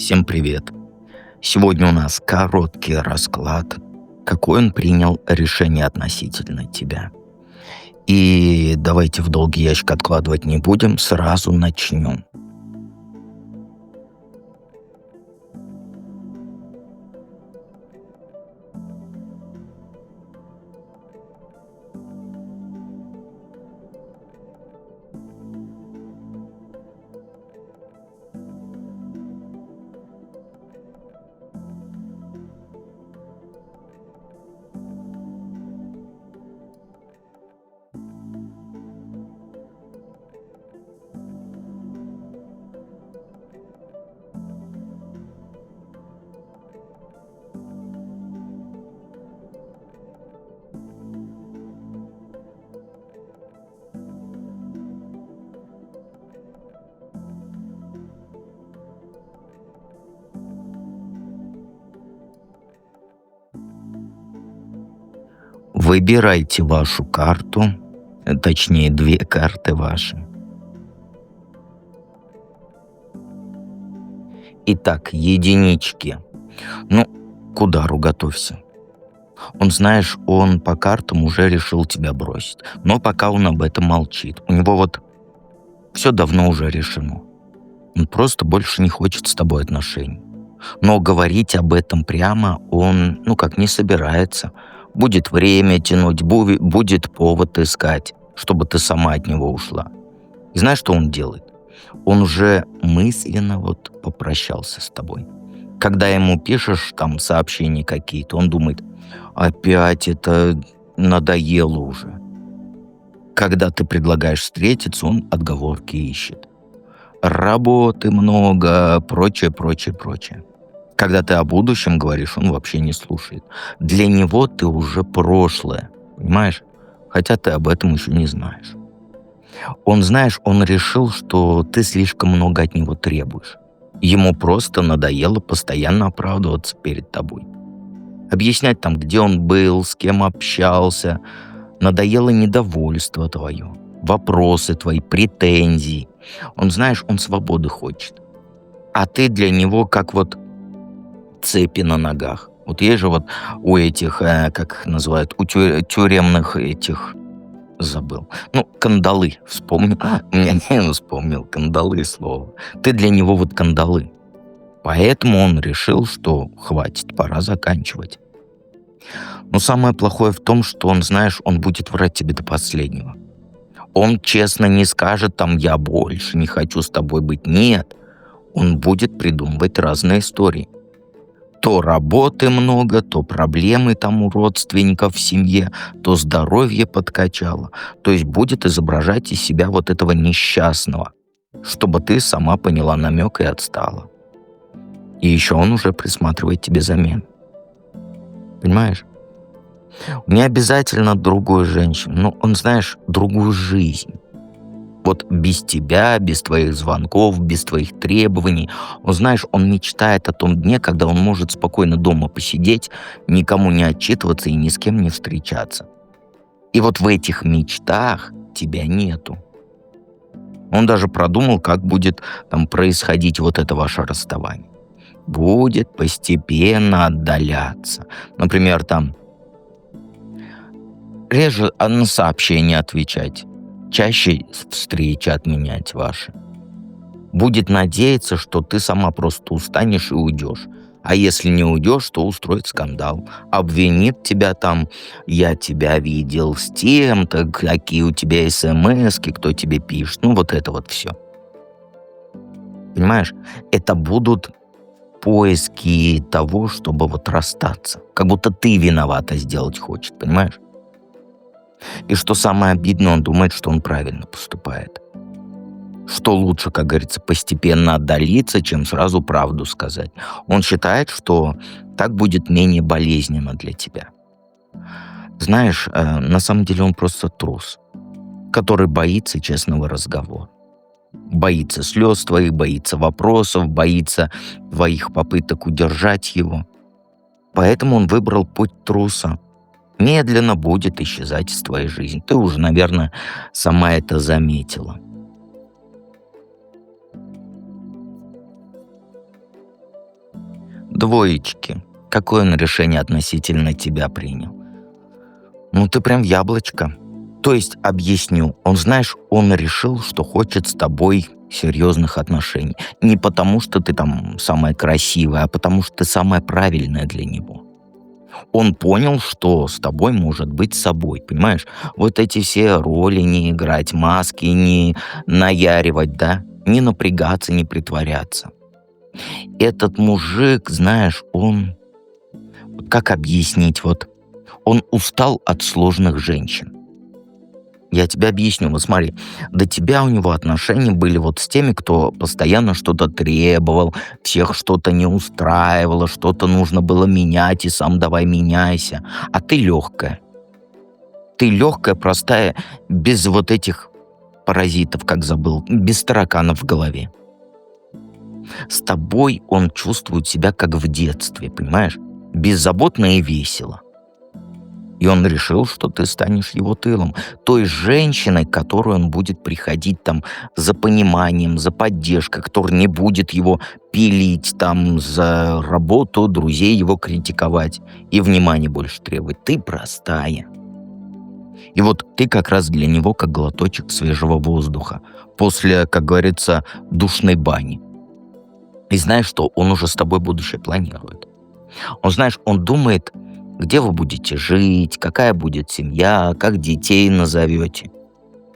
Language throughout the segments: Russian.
Всем привет! Сегодня у нас короткий расклад, какой он принял решение относительно тебя. И давайте в долгий ящик откладывать не будем, сразу начнем. Выбирайте вашу карту, точнее две карты ваши. Итак, единички. Ну, к удару готовься. Он, знаешь, он по картам уже решил тебя бросить. Но пока он об этом молчит. У него вот все давно уже решено. Он просто больше не хочет с тобой отношений. Но говорить об этом прямо он, как не собирается. Будет время тянуть, будет повод искать, чтобы ты сама от него ушла. И знаешь, что он делает? Он уже мысленно вот попрощался с тобой. Когда ему пишешь там сообщения какие-то, он думает, опять это надоело уже. Когда ты предлагаешь встретиться, он отговорки ищет. Работы много, прочее, прочее, прочее. Когда ты о будущем говоришь, он вообще не слушает. Для него ты уже прошлое, понимаешь? Хотя ты об этом еще не знаешь. Он, знаешь, он решил, что ты слишком много от него требуешь. Ему просто надоело постоянно оправдываться перед тобой. Объяснять там, где он был, с кем общался. Надоело недовольство твое, вопросы твои, претензии. Он, знаешь, он свободы хочет. А ты для него как вот цепи на ногах. Вот есть же вот у этих, как их называют, у тюремных этих, забыл. Кандалы, вспомнил. У меня не вспомнил, кандалы слово. Ты для него вот кандалы. Поэтому он решил, что хватит, пора заканчивать. Но самое плохое в том, что он, знаешь, он будет врать тебе до последнего. Он честно не скажет там «я больше не хочу с тобой быть». Нет, он будет придумывать разные истории. То работы много, то проблемы там у родственников в семье, то здоровье подкачало. То есть будет изображать из себя вот этого несчастного, чтобы ты сама поняла намек и отстала. И еще он уже присматривает тебе замену. Понимаешь? Не обязательно другую женщину, но он, знаешь, другую жизнь. Вот без тебя, без твоих звонков, без твоих требований. Он, знаешь, он мечтает о том дне, когда он может спокойно дома посидеть, никому не отчитываться и ни с кем не встречаться. И вот в этих мечтах тебя нету. Он даже продумал, как будет там происходить вот это ваше расставание. Будет постепенно отдаляться. Например, там реже на сообщения отвечать, чаще встречи отменять ваши. Будет надеяться, что ты сама просто устанешь и уйдешь. А если не уйдешь, то устроит скандал. Обвинит тебя там, я тебя видел с тем-то, какие у тебя смски, кто тебе пишет. Вот это вот все. Понимаешь? Это будут поиски того, чтобы вот расстаться. Как будто ты виновата сделать хочет, понимаешь? И что самое обидное, он думает, что он правильно поступает. Что лучше, как говорится, постепенно отдалиться, чем сразу правду сказать. Он считает, что так будет менее болезненно для тебя. Знаешь, на самом деле он просто трус, который боится честного разговора. Боится слез твоих, боится вопросов, боится твоих попыток удержать его. Поэтому он выбрал путь труса. Медленно будет исчезать из твоей жизни. Ты уже, наверное, сама это заметила. Двоечки. Какое он решение относительно тебя принял? Ну, ты прям яблочко. То есть, объясню, он, знаешь, он решил, что хочет с тобой серьезных отношений. Не потому, что ты там самая красивая, а потому, что ты самая правильная для него. Он понял, что с тобой может быть собой, понимаешь? Вот эти все роли не играть, маски не наяривать, да? Не напрягаться, не притворяться. Этот мужик, знаешь, он... Как объяснить? Вот он устал от сложных женщин. Я тебе объясню. Вот смотри, до тебя у него отношения были вот с теми, кто постоянно что-то требовал, всех что-то не устраивало, что-то нужно было менять, и сам давай меняйся. А ты легкая. Ты легкая, простая, без вот этих паразитов, как забыл, без тараканов в голове. С тобой он чувствует себя как в детстве, понимаешь? Беззаботно и весело. И он решил, что ты станешь его тылом. Той женщиной, к которой он будет приходить там за пониманием, за поддержкой, которая не будет его пилить там за работу, друзей его критиковать и внимания больше требовать. Ты простая. И вот ты как раз для него как глоточек свежего воздуха после, как говорится, душной бани. И знаешь что? Он уже с тобой будущее планирует. Он, знаешь, он думает, где вы будете жить, какая будет семья, как детей назовете.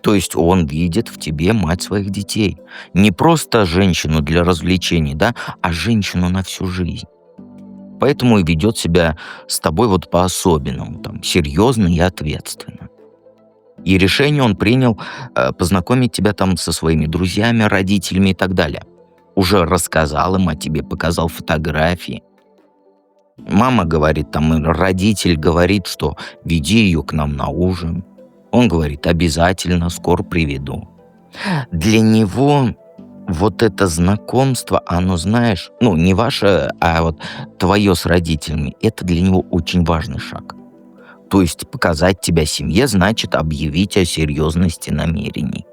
То есть он видит в тебе мать своих детей. Не просто женщину для развлечений, да, а женщину на всю жизнь. Поэтому и ведет себя с тобой вот по-особенному, там, серьезно и ответственно. И решение он принял познакомить тебя там со своими друзьями, родителями и так далее. Уже рассказал им о тебе, показал фотографии. Мама говорит, там, родитель говорит, что веди ее к нам на ужин. Он говорит, обязательно, скоро приведу. Для него вот это знакомство, оно, знаешь, ну, не ваше, а вот твое с родителями, это для него очень важный шаг. То есть показать тебя семье, значит объявить о серьезности намерений.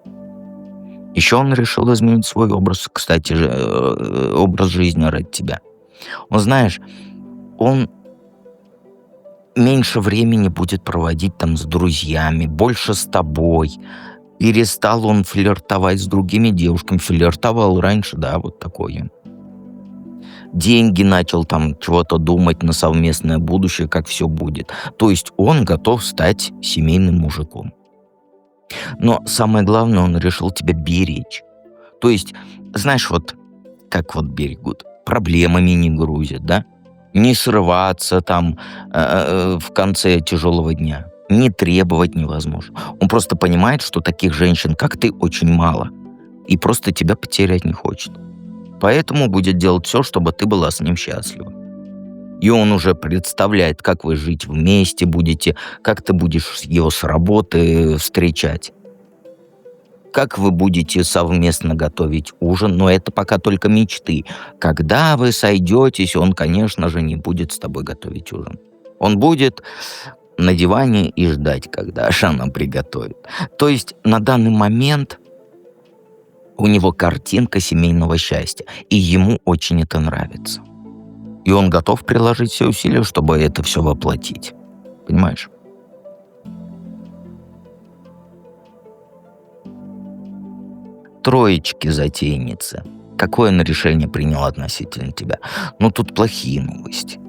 Еще он решил изменить свой образ, кстати, образ жизни ради тебя. Он, знаешь, он меньше времени будет проводить там с друзьями, больше с тобой. Перестал он флиртовать с другими девушками. Флиртовал раньше, да, вот такое. Деньги начал там чего-то думать на совместное будущее, как все будет. То есть он готов стать семейным мужиком. Но самое главное, он решил тебя беречь. То есть, знаешь, вот как вот берегут, проблемами не грузят, да? Не срываться там в конце тяжелого дня. Не требовать невозможно. Он просто понимает, что таких женщин, как ты, очень мало. И просто тебя потерять не хочет. Поэтому будет делать все, чтобы ты была с ним счастлива. И он уже представляет, как вы жить вместе будете, как ты будешь его с работы встречать. Как вы будете совместно готовить ужин, но это пока только мечты. Когда вы сойдетесь, он, конечно же, не будет с тобой готовить ужин. Он будет на диване и ждать, когда Ашана приготовит. То есть на данный момент у него картинка семейного счастья, и ему очень это нравится. И он готов приложить все усилия, чтобы это все воплотить. Понимаешь? Троечки затейницы. Какое он решение принял относительно тебя? Ну, тут плохие новости.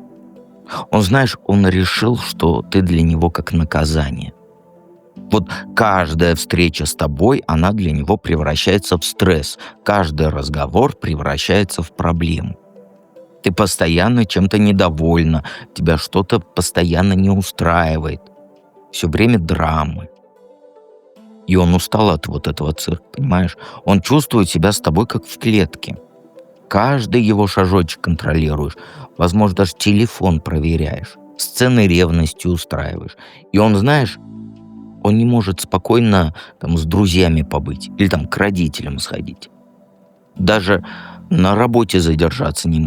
Он, знаешь, он решил, что ты для него как наказание. Вот каждая встреча с тобой, она для него превращается в стресс. Каждый разговор превращается в проблему. Ты постоянно чем-то недовольна, тебя что-то постоянно не устраивает. Все время драмы. И он устал от вот этого цирка, понимаешь? Он чувствует себя с тобой как в клетке. Каждый его шажочек контролируешь. Возможно, даже телефон проверяешь. Сцены ревности устраиваешь. И он, знаешь, он не может спокойно там с друзьями побыть. Или там к родителям сходить. Даже на работе задержаться не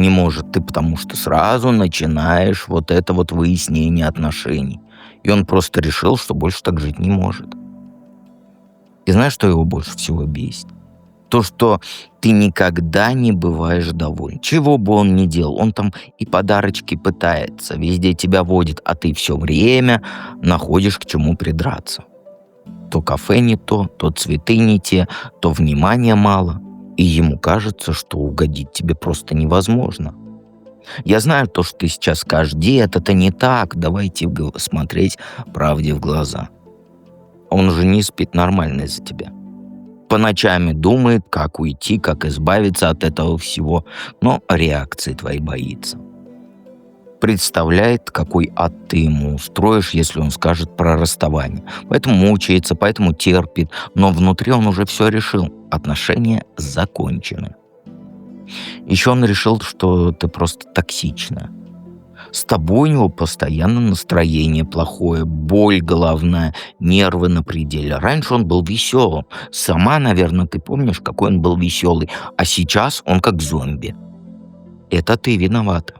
может ты, потому что сразу начинаешь вот это вот выяснение отношений. И он просто решил, что больше так жить не может. И знаешь, что его больше всего бесит? То, что ты никогда не бываешь доволен. Чего бы он ни делал, он там и подарочки пытается, везде тебя водит, а ты все время находишь к чему придраться. То кафе не то цветы не те, то внимания мало. И ему кажется, что угодить тебе просто невозможно. Я знаю то, что ты сейчас скажешь: дед, это не так, давайте смотреть правде в глаза. Он же не спит нормально из-за тебя. По ночами думает, как уйти, как избавиться от этого всего, но реакции твоей боится. Представляет, какой ад ты ему устроишь, если он скажет про расставание. Поэтому мучается, поэтому терпит, но внутри он уже все решил. Отношения закончены. Еще он решил, что ты просто токсичная. С тобой у него постоянно настроение плохое, боль головная, нервы на пределе. Раньше он был веселым. Сама, наверное, ты помнишь, какой он был веселый. А сейчас он как зомби. Это ты виновата.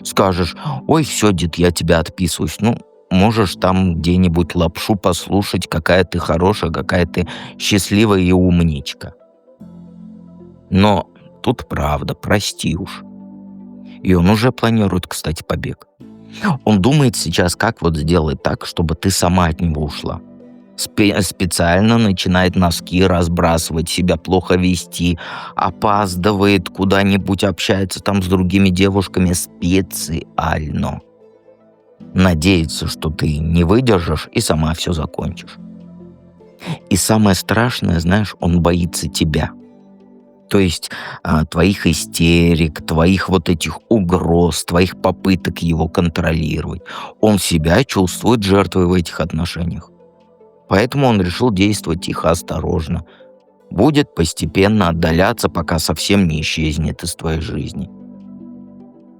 Скажешь: ой, все, дед, я тебя отписываюсь. Ну, можешь там где-нибудь лапшу послушать, какая ты хорошая, какая ты счастливая и умничка. Но тут правда, прости уж. И он уже планирует, кстати, побег. Он думает сейчас, как вот сделать так, чтобы ты сама от него ушла. Специально начинает носки разбрасывать, себя плохо вести, опаздывает куда-нибудь, общается там с другими девушками специально. Надеется, что ты не выдержишь и сама все закончишь. И самое страшное, знаешь, он боится тебя. То есть твоих истерик, твоих вот этих угроз, твоих попыток его контролировать. Он себя чувствует жертвой в этих отношениях. Поэтому он решил действовать тихо, осторожно. Будет постепенно отдаляться, пока совсем не исчезнет из твоей жизни.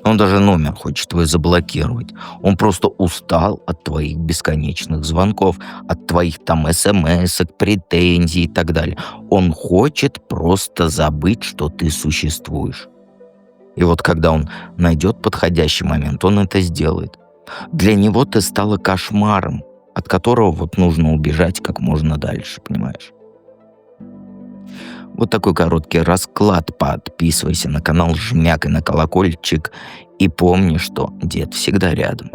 Он даже номер хочет твой заблокировать. Он просто устал от твоих бесконечных звонков, от твоих там смс-ок, претензий и так далее. Он хочет просто забыть, что ты существуешь. И вот когда он найдет подходящий момент, он это сделает. Для него ты стала кошмаром, от которого вот нужно убежать как можно дальше, понимаешь? Вот такой короткий расклад. Подписывайся на канал, жмякай на колокольчик. И помни, что дед всегда рядом.